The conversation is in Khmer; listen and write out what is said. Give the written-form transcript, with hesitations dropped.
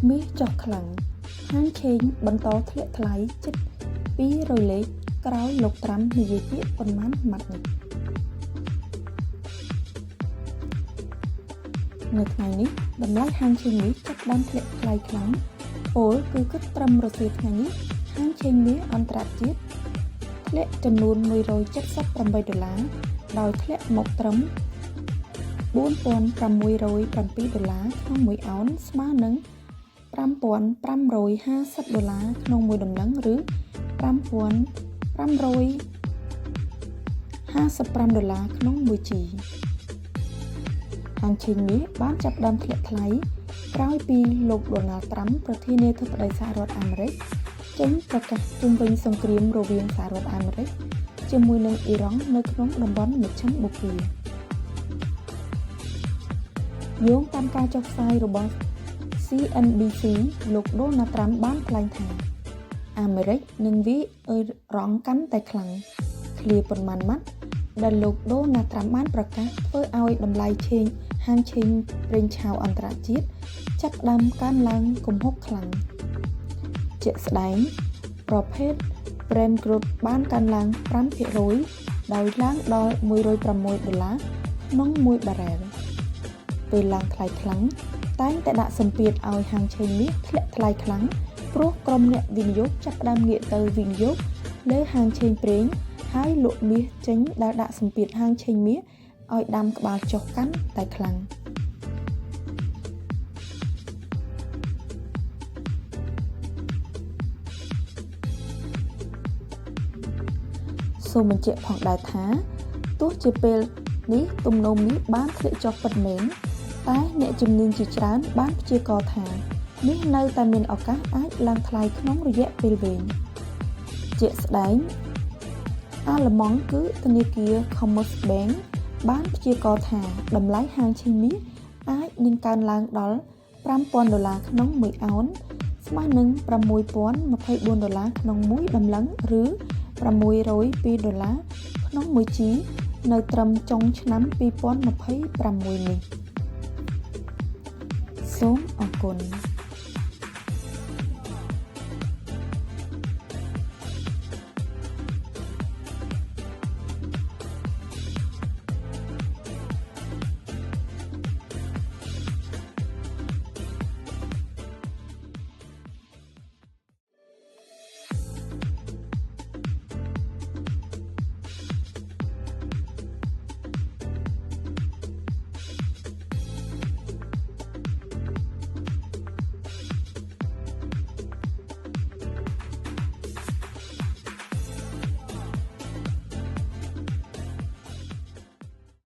មាសចុះខ្លាំងហាងឆេងបន្តធ្លាក់ថ្លៃជិត200លេខក្រោយលោកត្រាំនិយាយពាក្យប៉ុន្មានម៉ាត់នេះនៅថ្ងៃនេះតម្លៃហាងឆេងមាសចាប់ផ្ដើមធ្លាក់ថ្លៃខ្លាំងពលគឺគិតត្រឹមរសៀលថ្ងៃនេះហាងឆេងមាសអន្តរជាតិធ្លាក់ចំនួន$178ដោយធ្លាក់មកត្រឹម$4,607ក្នុងមួយអោនស្មើនឹង$5,550ក្នុងមួយដំណឹងឬ$5,555ក្នុងមួយជីហាងឆេងមាសបានចាប់ផ្ដើមធ្លាក់ថ្លៃក្រោយពីលោកដូណាល់ត្រាំប្រធានាធិបតីសហរដ្ឋអាមេរិកចេញប្រកាសជុំវិញសង្គ្រាមរវាងសហរដ្ឋអាមេរិកជាមួយនឹងអ៊ីរ៉ង់នៅក្នុងតំបន់មជ្ឈិមបូព៌ាយោងតាមការចុះផ្សាយរបស់ CNBC លោកដូណាល់ត្រាំបានថ្លែងថាអាមេរិកនឹងវាយអ៊ីរ៉ង់កាន់តែខ្លាំងឃ្លាប៉ុន្មានម៉ាត់ដែលលោកដូណាល់ត្រាំបានប្រកាសធ្វើឲ្យតម្លៃហាងឆេងប្រេងឆៅអន្តរជាតិចាប់ផ្ដើមកើនឡើងគំហុកខ្លាំងជាក់ស្ដែងប្រភេទ Brent Crude បានកើនឡើង 5% ដោយឡើងដល់$106ក្នុងមួយបារ៉ែលពេលឡើងថ្លៃខ្លាំងតែងតែដាក់សម្ពាធឲ្យហាងឆេងមាសធ្លាក់ថ្លៃខ្លាំងព្រោះក្រុមអ្នកវិនិយោគចាប់ផ្ដើមងាកទៅវិនិយោគលើហាងឆេងប្រេងហើយលក់មាសចេញដែលដាក់សម្ពាធហាងឆេងមាសឲ្យដាំក្បាលចុះកាន់តែខ្លាំងសូមបញ្ជាក់ផងដែរថាទោះជាពេលនេះទំនោរមាសបានធ្លាក់ចុះពិតមែនតែអ្នកជំនាញជាច្រើនបានព្យាករណ៍ថាមាសនៅតែមានឱកាសអាចឡើងថ្លៃក្នុងរយៈពេលវែងជាក់ស្ដែងអាល្លឺម៉ង់គឺធនាគារ Commerzbank បានព្យាករណ៍ថាតម្លៃហាងឆេងមាសអាចនឹងកើនឡើងដល់$5,000ក្នុងមួយអោនស្មើនឹង$6,024ក្នុងមួយដំឡឹងឬ$602ក្នុងមួយជីនៅត្រឹមចុងឆ្នាំ2026នេះសូមអរគុណ